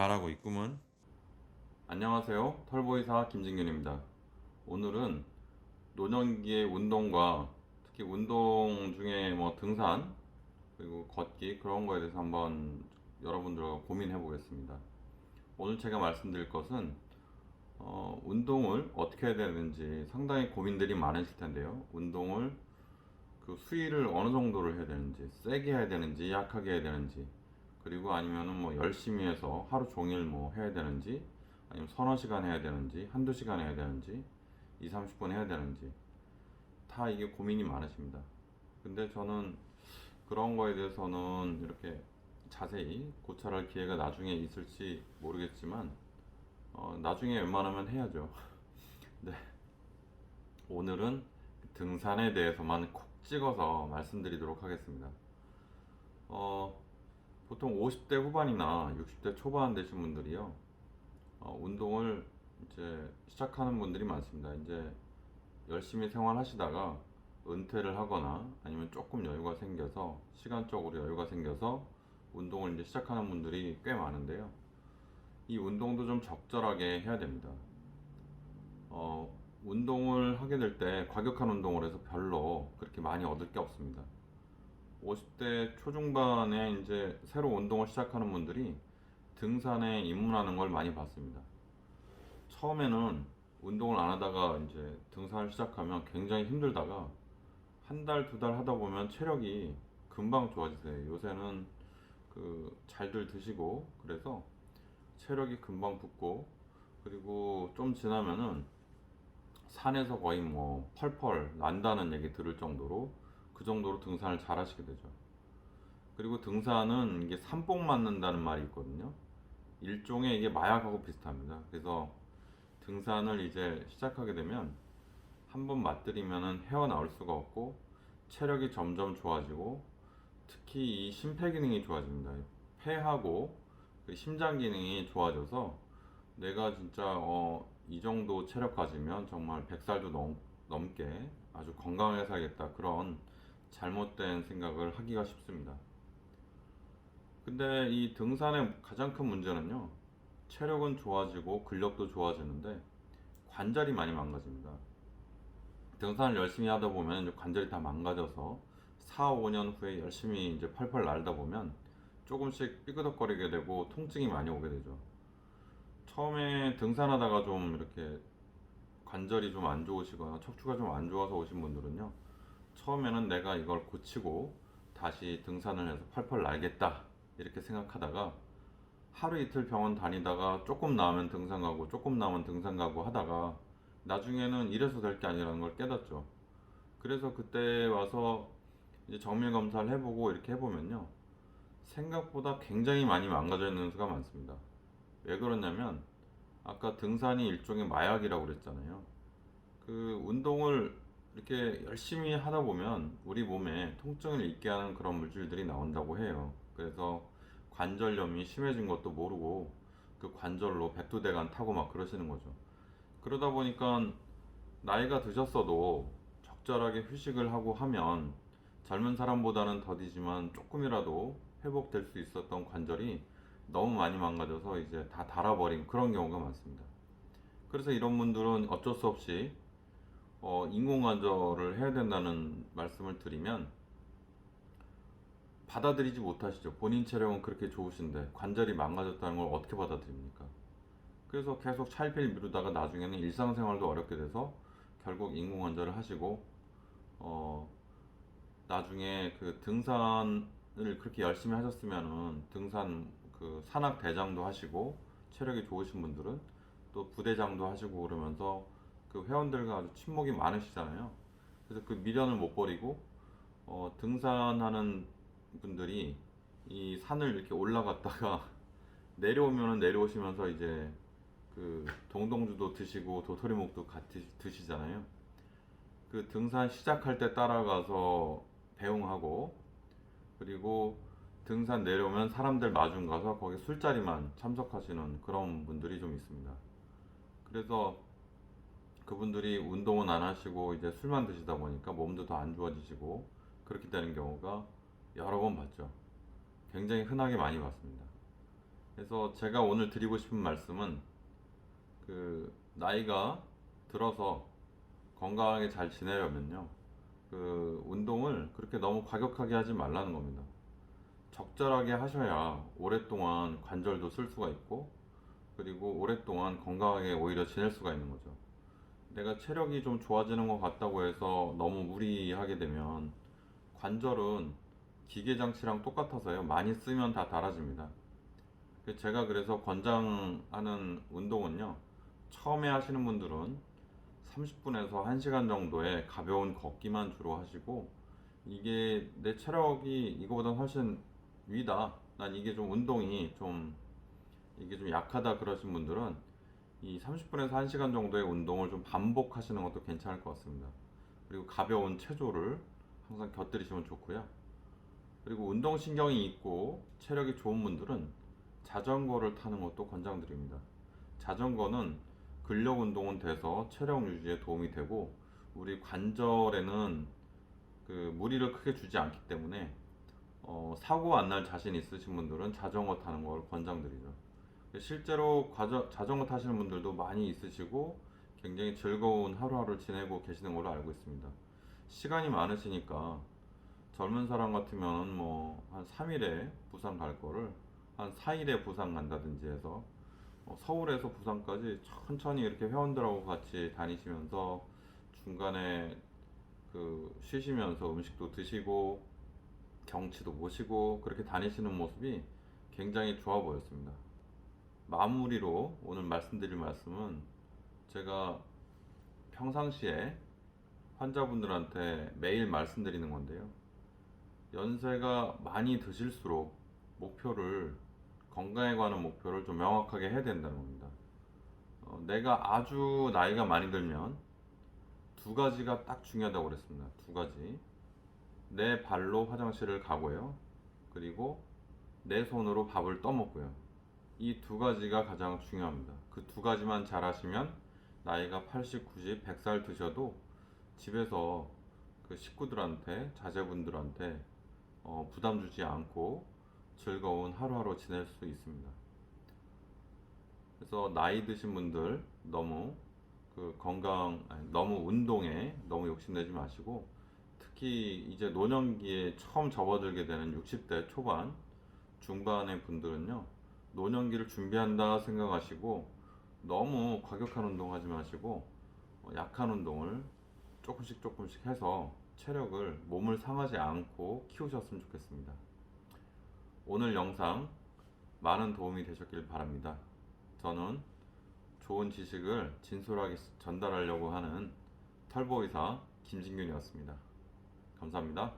잘하고 있구먼. 안녕하세요. 털보이사 김진균입니다. 오늘은 노년기의 운동과 특히 운동 중에 뭐 등산 그리고 걷기 그런 거에 대해서 한번 여러분들과 고민해 보겠습니다. 오늘 제가 말씀드릴 것은 운동을 어떻게 해야 되는지 상당히 고민들이 많으실 텐데요. 운동을 그 수위를 어느 정도를 해야 되는지, 세게 해야 되는지, 약하게 해야 되는지, 그리고 아니면은 뭐 열심히 해서 하루 종일 뭐 해야 되는지, 아니면 서너 시간 해야 되는지, 한두 시간 해야 되는지, 2, 30분 해야 되는지, 다 이게 고민이 많으십니다. 근데 저는 그런 거에 대해서는 이렇게 자세히 고찰할 기회가 나중에 있을지 모르겠지만, 나중에 웬만하면 해야죠. 네, 오늘은 등산에 대해서만 콕 찍어서 말씀드리도록 하겠습니다. 어, 보통 50대 후반이나 60대 초반 되신 분들이요, 운동을 이제 시작하는 분들이 많습니다. 이제 열심히 생활하시다가 은퇴를 하거나 아니면 조금 여유가 생겨서, 시간적으로 여유가 생겨서 운동을 이제 시작하는 분들이 꽤 많은데요. 이 운동도 좀 적절하게 해야 됩니다. 운동을 하게 될 때 과격한 운동을 해서 별로 그렇게 많이 얻을 게 없습니다. 50대 초중반에 이제 새로 운동을 시작하는 분들이 등산에 입문하는 걸 많이 봤습니다. 처음에는 운동을 안 하다가 이제 등산을 시작하면 굉장히 힘들다가 한 달, 두 달 하다 보면 체력이 금방 좋아지세요. 요새는 그 잘들 드시고 그래서 체력이 금방 붙고, 그리고 좀 지나면은 산에서 거의 뭐 펄펄 난다는 얘기 들을 정도로, 그 정도로 등산을 잘 하시게 되죠. 그리고 등산은 이게 산복 맞는다는 말이 있거든요. 일종의 이게 마약하고 비슷합니다. 그래서 등산을 이제 시작하게 되면 한 번 맛들이면은 헤어나올 수가 없고, 체력이 점점 좋아지고, 특히 이 심폐기능이 좋아집니다. 폐하고 그 심장 기능이 좋아져서 내가 진짜 이 정도 체력 가지면 정말 100살도 넘게 아주 건강하게 살겠다, 그런 잘못된 생각을 하기가 쉽습니다. 근데 이 등산의 가장 큰 문제는요, 체력은 좋아지고 근력도 좋아지는데 관절이 많이 망가집니다. 등산을 열심히 하다 보면 이제 관절이 다 망가져서 4, 5년 후에 열심히 이제 펄펄 날다 보면 조금씩 삐그덕거리게 되고 통증이 많이 오게 되죠. 처음에 등산하다가 좀 이렇게 관절이 좀 안 좋으시거나 척추가 좀 안 좋아서 오신 분들은요, 처음에는 내가 이걸 고치고 다시 등산을 해서 펄펄 날겠다 이렇게 생각하다가 하루 이틀 병원 다니다가 조금 나으면 등산 가고 조금 나으면 등산 가고 하다가 나중에는 이래서 될 게 아니라는 걸 깨닫죠. 그래서 그때 와서 이제 정밀 검사를 해보고 이렇게 해보면요, 생각보다 굉장히 많이 망가져 있는 수가 많습니다. 왜 그러냐면, 아까 등산이 일종의 마약이라고 그랬잖아요. 그 운동을 이렇게 열심히 하다 보면 우리 몸에 통증을 잊게 하는 그런 물질들이 나온다고 해요. 그래서 관절염이 심해진 것도 모르고 그 관절로 백두대간 타고 막 그러시는 거죠. 그러다 보니까 나이가 드셨어도 적절하게 휴식을 하고 하면 젊은 사람보다는 더디지만 조금이라도 회복될 수 있었던 관절이 너무 많이 망가져서 이제 다 닳아버린 그런 경우가 많습니다. 그래서 이런 분들은 어쩔 수 없이 인공관절을 해야 된다는 말씀을 드리면 받아들이지 못하시죠. 본인 체력은 그렇게 좋으신데 관절이 망가졌다는 걸 어떻게 받아들입니까? 그래서 계속 차일피일 미루다가 나중에는 일상생활도 어렵게 돼서 결국 인공관절을 하시고, 어, 나중에 그 등산을 그렇게 열심히 하셨으면은 등산 그 산악 대장도 하시고, 체력이 좋으신 분들은 또 부대장도 하시고 그러면서 그 회원들과 아주 친목이 많으시잖아요. 그래서 그 미련을 못 버리고 등산하는 분들이 이 산을 이렇게 올라갔다가 내려오면은 내려오시면서 이제 그 동동주도 드시고 도토리묵도 같이 드시잖아요. 그 등산 시작할 때 따라가서 배웅하고, 그리고 등산 내려오면 사람들 마중 가서 거기 술자리만 참석하시는 그런 분들이 좀 있습니다. 그래서 그분들이 운동은 안 하시고 이제 술만 드시다 보니까 몸도 더 안 좋아지시고 그렇게 되는 경우가 여러 번 봤죠. 굉장히 흔하게 많이 봤습니다. 그래서 제가 오늘 드리고 싶은 말씀은 나이가 들어서 건강하게 잘 지내려면요. 운동을 그렇게 너무 과격하게 하지 말라는 겁니다. 적절하게 하셔야 오랫동안 관절도 쓸 수가 있고, 그리고 오랫동안 건강하게 오히려 지낼 수가 있는 거죠. 내가 체력이 좀 좋아지는 것 같다고 해서 너무 무리하게 되면 관절은 기계 장치랑 똑같아서요. 많이 쓰면 다 닳아집니다. 제가 그래서 권장하는 운동은요. 처음에 하시는 분들은 30분에서 1시간 정도의 가벼운 걷기만 주로 하시고, 이게 내 체력이 이거보다 훨씬 위다, 난 이게 좀 운동이 좀 이게 좀 약하다 그러신 분들은 이 30분에서 1시간 정도의 운동을 좀 반복하시는 것도 괜찮을 것 같습니다. 그리고 가벼운 체조를 항상 곁들이시면 좋고요. 그리고 운동신경이 있고 체력이 좋은 분들은 자전거를 타는 것도 권장드립니다. 자전거는 근력 운동은 돼서 체력 유지에 도움이 되고, 우리 관절에는 무리를 크게 주지 않기 때문에 사고 안 날 자신 있으신 분들은 자전거 타는 걸 권장드리죠. 실제로 자전거 타시는 분들도 많이 있으시고 굉장히 즐거운 하루하루 지내고 계시는 걸로 알고 있습니다. 시간이 많으시니까 젊은 사람 같으면 뭐 한 3일에 부산 갈 거를 한 4일에 부산 간다든지 해서 서울에서 부산까지 천천히 이렇게 회원들하고 같이 다니시면서 중간에 쉬시면서 음식도 드시고 경치도 보시고 그렇게 다니시는 모습이 굉장히 좋아 보였습니다. 마무리로 오늘 말씀드릴 말씀은, 제가 평상시에 환자분들한테 매일 말씀드리는 건데요. 연세가 많이 드실수록 목표를, 건강에 관한 목표를 좀 명확하게 해야 된다는 겁니다. 내가 아주 나이가 많이 들면 두 가지가 딱 중요하다고 그랬습니다. 두 가지. 내 발로 화장실을 가고요. 그리고 내 손으로 밥을 떠먹고요. 이 두 가지가 가장 중요합니다. 그 두 가지만 잘 하시면 나이가 80, 90, 100살 드셔도 집에서 식구들한테, 자제분들한테 부담 주지 않고 즐거운 하루하루 지낼 수 있습니다. 그래서 나이 드신 분들 너무 너무 운동에 너무 욕심내지 마시고, 특히 이제 노년기에 처음 접어들게 되는 60대 초반, 중반의 분들은요, 노년기를 준비한다 생각하시고 너무 과격한 운동 하지 마시고 약한 운동을 조금씩 조금씩 해서 체력을, 몸을 상하지 않고 키우셨으면 좋겠습니다. 오늘 영상 많은 도움이 되셨길 바랍니다. 저는 좋은 지식을 진솔하게 전달하려고 하는 털보의사 김진균이었습니다. 감사합니다.